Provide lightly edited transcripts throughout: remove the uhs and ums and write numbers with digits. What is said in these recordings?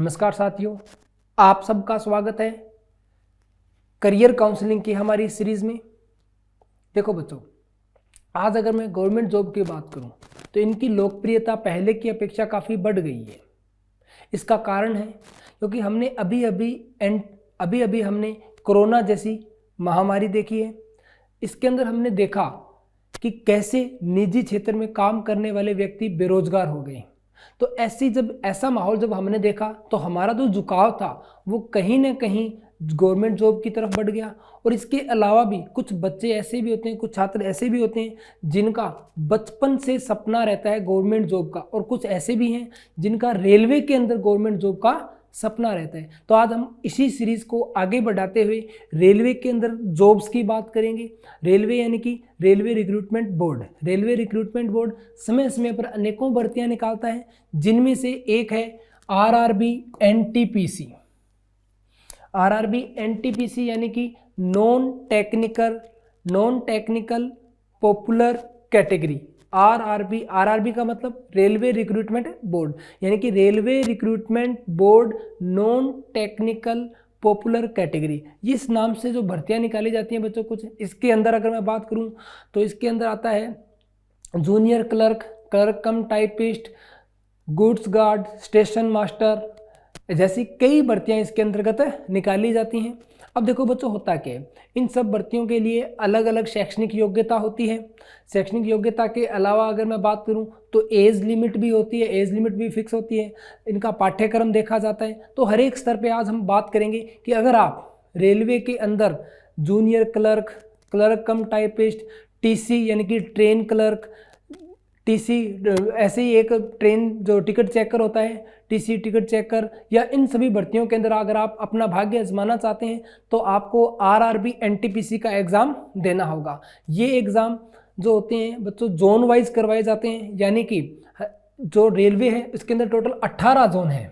नमस्कार साथियों, आप सबका स्वागत है करियर काउंसलिंग की हमारी सीरीज़ में। देखो बच्चों, आज अगर मैं गवर्नमेंट जॉब की बात करूं तो इनकी लोकप्रियता पहले की अपेक्षा काफ़ी बढ़ गई है। इसका कारण है क्योंकि हमने अभी अभी हमने कोरोना जैसी महामारी देखी है। इसके अंदर हमने देखा कि कैसे निजी क्षेत्र में काम करने वाले व्यक्ति बेरोजगार हो गए। तो ऐसा माहौल जब हमने देखा तो हमारा जो झुकाव था वो कहीं ना कहीं गवर्नमेंट जॉब की तरफ बढ़ गया। और इसके अलावा भी कुछ बच्चे ऐसे भी होते हैं, कुछ छात्र ऐसे भी होते हैं जिनका बचपन से सपना रहता है गवर्नमेंट जॉब का, और कुछ ऐसे भी हैं जिनका रेलवे के अंदर गवर्नमेंट जॉब का सपना रहता है। तो आज हम इसी सीरीज़ को आगे बढ़ाते हुए रेलवे के अंदर जॉब्स की बात करेंगे। रेलवे यानी कि railway recruitment board. Railway recruitment board समय समय पर अनेकों भर्तियां निकालता है, जिनमें से एक है आरआरबी एनटीपीसी। आरआरबी एनटीपीसी यानी कि non technical popular category. RRB का मतलब रेलवे रिक्रूटमेंट बोर्ड, यानी कि railway recruitment board non technical popular category. इस नाम से जो भर्तियां निकाली जाती हैं बच्चों, कुछ इसके अंदर अगर मैं बात करूं तो इसके अंदर आता है जूनियर क्लर्क कम typist, goods guard, station master जैसी कई भर्तियां इसके अंतर्गत निकाली जाती हैं। अब देखो बच्चों, होता क्या है, इन सब भर्तियों के लिए अलग अलग शैक्षणिक योग्यता होती है। शैक्षणिक योग्यता के अलावा अगर मैं बात करूं तो एज लिमिट भी होती है, एज लिमिट भी फिक्स होती है। इनका पाठ्यक्रम देखा जाता है। तो हर एक स्तर पे आज हम बात करेंगे कि अगर आप रेलवे के अंदर जूनियर क्लर्क कम टाइपिस्ट, टीसी यानी कि ट्रेन क्लर्क, टीसी ऐसे ही एक ट्रेन जो टिकट चेकर होता है, टीसी टिकट चेकर, या इन सभी भर्तियों के अंदर अगर आप अपना भाग्य आजमाना चाहते हैं तो आपको आरआरबी एनटीपीसी का एग्ज़ाम देना होगा। ये एग्ज़ाम जो होते हैं बच्चों जोन वाइज करवाए जाते हैं, यानी कि जो रेलवे है इसके अंदर टोटल 18 जोन है।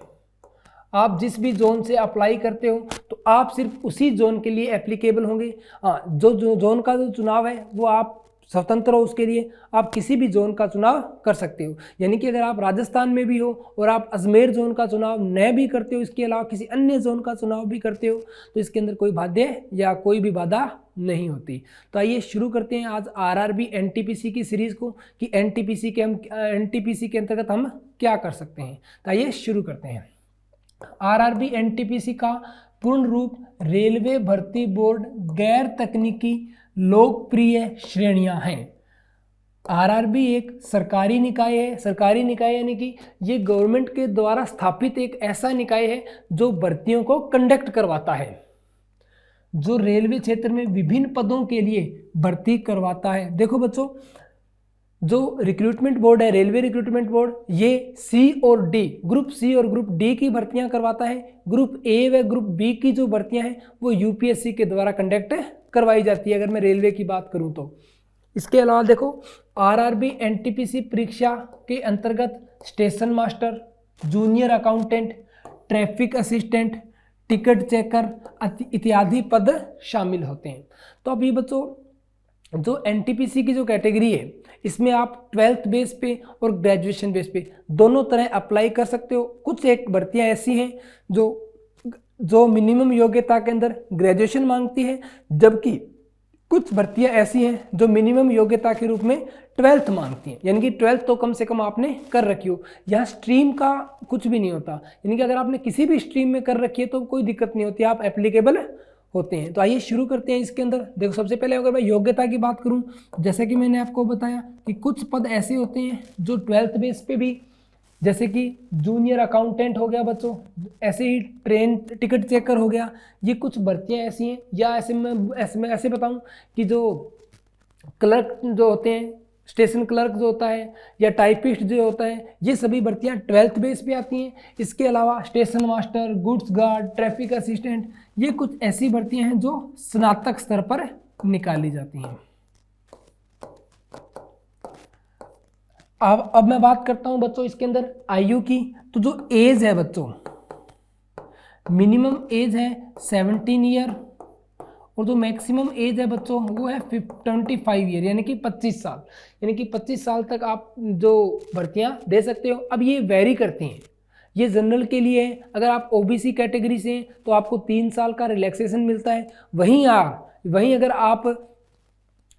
आप जिस भी जोन से अप्लाई करते हो तो आप सिर्फ उसी जोन के लिए एप्लीकेबल होंगे। हाँ, जो जोन का जो चुनाव है वो आप स्वतंत्र हो, उसके लिए आप किसी भी जोन का चुनाव कर सकते हो। यानी कि अगर आप राजस्थान में भी हो और आप अजमेर जोन का चुनाव न भी करते हो, इसके अलावा किसी अन्य जोन का चुनाव भी करते हो, तो इसके अंदर कोई बाध्य या कोई भी बाधा नहीं होती। तो आइए शुरू करते हैं आज आरआरबी एनटीपीसी की सीरीज़ को कि एनटीपीसी के अंतर्गत हम क्या कर सकते हैं। तो आइए शुरू करते हैं। आरआरबी एनटीपीसी का पूर्ण रूप रेलवे भर्ती बोर्ड गैर तकनीकी लोकप्रिय श्रेणियां हैं। आरआरबी एक सरकारी निकाय है। सरकारी निकाय यानी कि ये गवर्नमेंट के द्वारा स्थापित एक ऐसा निकाय है जो भर्तियों को कंडक्ट करवाता है, जो रेलवे क्षेत्र में विभिन्न पदों के लिए भर्ती करवाता है। देखो बच्चों, जो रिक्रूटमेंट बोर्ड है, रेलवे रिक्रूटमेंट बोर्ड, ये सी और डी, ग्रुप सी और ग्रुप डी की भर्तियां करवाता है। ग्रुप ए व ग्रुप बी की जो भर्तियां हैं वो यूपीएससी के द्वारा कंडक्ट करवाई जाती है, अगर मैं रेलवे की बात करूं तो। इसके अलावा देखो, आरआरबी एनटीपीसी परीक्षा के अंतर्गत station master, junior accountant, traffic assistant, ticket checker इत्यादि पद शामिल होते हैं। तो अब ये बच्चों, जो एनटीपीसी की जो कैटेगरी है इसमें आप 12th बेस पे और ग्रेजुएशन बेस पे दोनों तरह अप्लाई कर सकते हो। कुछ एक भर्तियां ऐसी हैं जो मिनिमम योग्यता के अंदर ग्रेजुएशन मांगती है, जबकि कुछ भर्तियां ऐसी हैं जो मिनिमम योग्यता के रूप में 12th मांगती हैं, यानी कि 12th तो कम से कम आपने कर रखी हो। यहाँ स्ट्रीम का कुछ भी नहीं होता, यानी कि अगर आपने किसी भी स्ट्रीम में कर रखी है तो कोई दिक्कत नहीं होती, आप एप्लीकेबल होते हैं। तो आइए शुरू करते हैं इसके अंदर। देखो, सबसे पहले अगर मैं योग्यता की बात करूं, जैसे कि मैंने आपको बताया कि कुछ पद ऐसे होते हैं जो 12th बेस पे भी, जैसे कि जूनियर अकाउंटेंट हो गया बच्चों, ऐसे ही ट्रेन टिकट चेकर हो गया। ये कुछ भर्तियां ऐसी हैं, या ऐसे बताऊं कि जो क्लर्क जो होते हैं, स्टेशन क्लर्क जो होता है या टाइपिस्ट जो होता है, ये सभी भर्तियां 12th बेस पे आती हैं। इसके अलावा station master, goods guard, traffic assistant, ये कुछ ऐसी भर्तियां हैं जो स्नातक स्तर पर निकाली जाती हैं। अब मैं बात करता हूं बच्चों इसके अंदर आयु की। तो जो एज है बच्चों, मिनिमम एज है 17 ईयर, और जो मैक्सिमम एज है बच्चों वो है 25 ईयर, यानी कि 25 साल। यानी कि 25 साल तक आप जो भर्तियां दे सकते हो। अब ये वेरी करती हैं, ये जनरल के लिए है। अगर आप ओबीसी कैटेगरी से हैं तो आपको 3 साल का रिलैक्सेशन मिलता है। वहीं अगर आप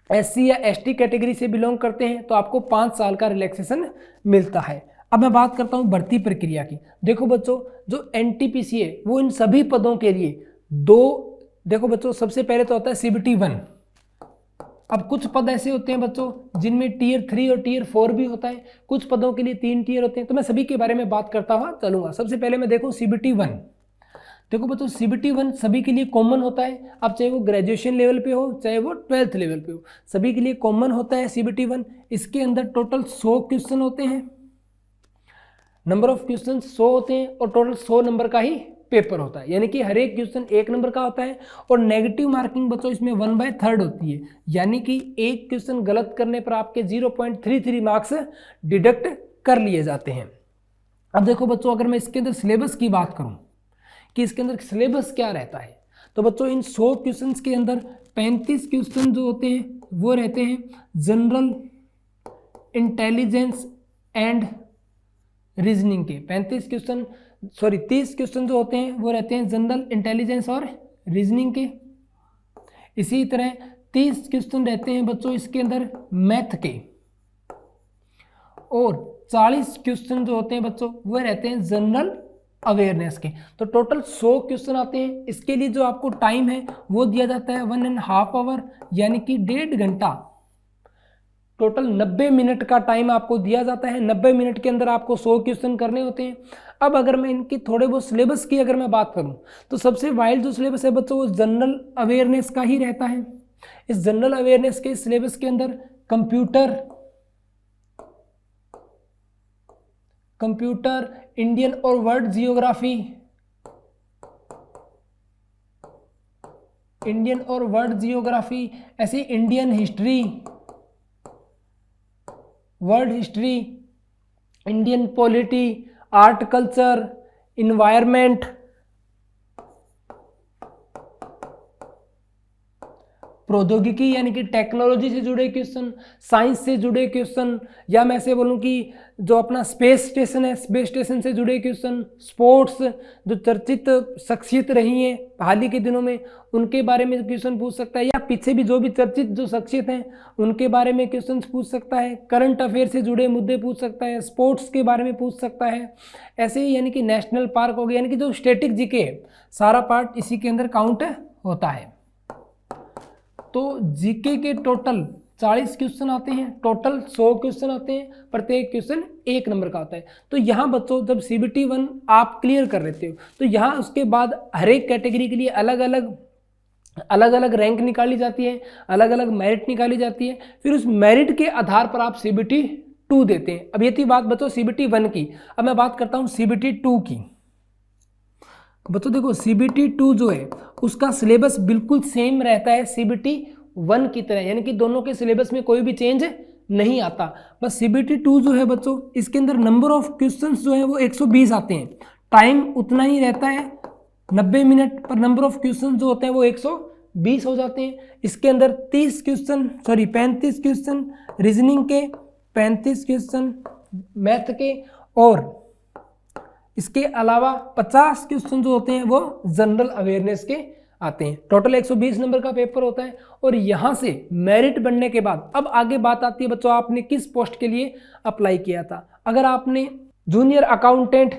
एससी या एसटी कैटेगरी से बिलोंग करते हैं तो आपको 5 साल का रिलैक्सेशन मिलता है। अब मैं बात करता हूं भर्ती प्रक्रिया की। देखो बच्चों, जो एनटीपीसी है वो इन सभी पदों के लिए देखो बच्चों, सबसे पहले तो होता है CBT 1। अब कुछ पद ऐसे होते हैं बच्चों जिनमें Tier 3 और Tier 4 भी होता है, कुछ पदों के लिए 3 टीयर होते हैं, तो मैं सभी के बारे में बात करता हुआ चलूंगा। सबसे पहले मैं देखो CBT 1। देखो बच्चों, CBT 1 सभी के लिए कॉमन होता है। अब चाहे वो ग्रेजुएशन लेवल पे हो चाहे वो 12th लेवल पे हो, सभी के लिए कॉमन होता है CBT 1। इसके अंदर टोटल 100 क्वेश्चन होते हैं, नंबर ऑफ क्वेश्चन 100 होते हैं और टोटल 100 नंबर का ही पेपर होता है, यानी कि हर एक क्वेश्चन 1 नंबर का होता है। और नेगेटिव मार्किंग बच्चों इसमें 1/3 होती है, यानी कि एक क्वेश्चन गलत करने पर आपके 0.33 मार्क्स डिडक्ट कर लिए जाते हैं। अब देखो बच्चों, अगर मैं इसके अंदर सिलेबस की बात करूं कि इसके अंदर सिलेबस क्या रहता है, तो बच्चों इन 100 क्वेश्चंस के अंदर 35 क्वेश्चन जो होते हैं वो रहते हैं जनरल इंटेलिजेंस एंड रीजनिंग के। 30 क्वेश्चन जो होते हैं वो रहते हैं जनरल इंटेलिजेंस और रीजनिंग के। इसी तरह 30 क्वेश्चन रहते हैं बच्चों इसके अंदर मैथ के, और 40 क्वेश्चन जो होते हैं बच्चों वो रहते हैं जनरल अवेयरनेस के। तो टोटल 100 क्वेश्चन आते हैं। इसके लिए जो आपको टाइम है वो दिया जाता है 1.5 आवर, यानी कि 1.5 घंटा। टोटल 90 मिनट का टाइम आपको दिया जाता है। 90 मिनट के अंदर आपको 100 क्वेश्चन करने होते हैं। अब अगर मैं इनकी थोड़े बहुत सिलेबस की अगर मैं बात करूं तो सबसे वाइड जो सिलेबस है बच्चों वो जनरल अवेयरनेस का ही रहता है। इस जनरल अवेयरनेस के सिलेबस के अंदर कंप्यूटर, इंडियन और वर्ल्ड जियोग्राफी, ऐसे Indian history, world history, Indian polity, art culture, environment, प्रौद्योगिकी यानी कि टेक्नोलॉजी से जुड़े क्वेश्चन, साइंस से जुड़े क्वेश्चन, या मैं ऐसे बोलूं कि जो अपना स्पेस स्टेशन है, स्पेस स्टेशन से जुड़े क्वेश्चन, स्पोर्ट्स, जो चर्चित शख्सियत रही हैं हाल ही के दिनों में उनके बारे में क्वेश्चन पूछ सकता है, या पीछे भी जो भी चर्चित जो शख्सियत हैं उनके बारे में क्वेश्चन पूछ सकता है। करंट अफेयर से जुड़े मुद्दे पूछ सकता है, स्पोर्ट्स के बारे में पूछ सकता है। ऐसे ही यानी कि नेशनल पार्क हो गया, यानी कि जो स्टैटिक जीके है सारा पार्ट इसी के अंदर काउंट होता है। तो जीके के टोटल 40 क्वेश्चन आते हैं, टोटल 100 क्वेश्चन आते हैं, प्रत्येक क्वेश्चन 1 नंबर का आता है। तो यहाँ बच्चों जब CBT 1 आप क्लियर कर लेते हो तो यहाँ उसके बाद हर एक कैटेगरी के लिए अलग अलग रैंक निकाली जाती है, अलग अलग मेरिट निकाली जाती है। फिर उस मेरिट के आधार पर आप CBT 2 देते हैं। अब ये थी बात बच्चों CBT 1 की। अब मैं बात करता हूँ CBT 2 की। बच्चों देखो CBT 2 जो है उसका सिलेबस बिल्कुल सेम रहता है CBT 1 की तरह, यानी कि दोनों के सिलेबस में कोई भी चेंज नहीं आता। बस CBT 2 जो है बच्चों इसके अंदर नंबर ऑफ क्वेश्चंस जो है वो 120 आते हैं, टाइम उतना ही रहता है 90 मिनट, पर नंबर ऑफ क्वेश्चन जो होते हैं वो 120 हो जाते हैं। इसके अंदर 35 क्वेश्चन रीजनिंग के, 35 क्वेश्चन मैथ के, और इसके अलावा 50 क्वेश्चन जो होते हैं वो जनरल अवेयरनेस के आते हैं। टोटल 120 नंबर का पेपर होता है। और यहाँ से मेरिट बनने के बाद अब आगे बात आती है बच्चों आपने किस पोस्ट के लिए अप्लाई किया था। अगर आपने जूनियर अकाउंटेंट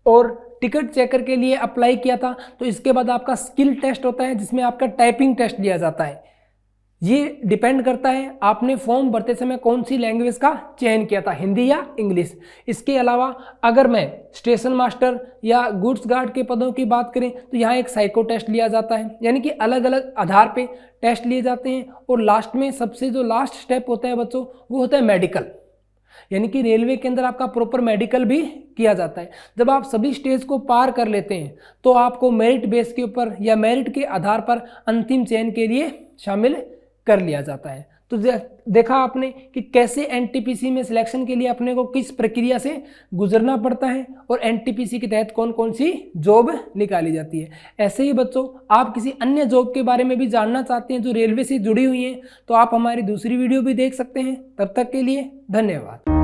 और टिकट चेकर के लिए अप्लाई किया था तो इसके बाद आपका स्किल टेस्ट होता है जिसमें आपका टाइपिंग टेस्ट लिया जाता है। ये डिपेंड करता है आपने फॉर्म भरते समय कौन सी लैंग्वेज का चयन किया था, हिंदी या इंग्लिश। इसके अलावा अगर मैं स्टेशन मास्टर या गुड्स गार्ड के पदों की बात करें तो यहाँ एक साइको टेस्ट लिया जाता है, यानी कि अलग अलग आधार पे टेस्ट लिए जाते हैं। और लास्ट में सबसे जो लास्ट स्टेप होता है बच्चों वो होता है मेडिकल, यानी कि रेलवे के अंदर आपका प्रॉपर मेडिकल भी किया जाता है। जब आप सभी स्टेज को पार कर लेते हैं तो आपको मेरिट बेस के ऊपर या मेरिट के आधार पर अंतिम चयन के लिए शामिल कर लिया जाता है। तो देखा आपने कि कैसे एनटीपीसी में सिलेक्शन के लिए अपने को किस प्रक्रिया से गुजरना पड़ता है और एनटीपीसी के तहत कौन कौन सी जॉब निकाली जाती है। ऐसे ही बच्चों आप किसी अन्य जॉब के बारे में भी जानना चाहते हैं जो रेलवे से जुड़ी हुई हैं तो आप हमारी दूसरी वीडियो भी देख सकते हैं। तब तक के लिए धन्यवाद।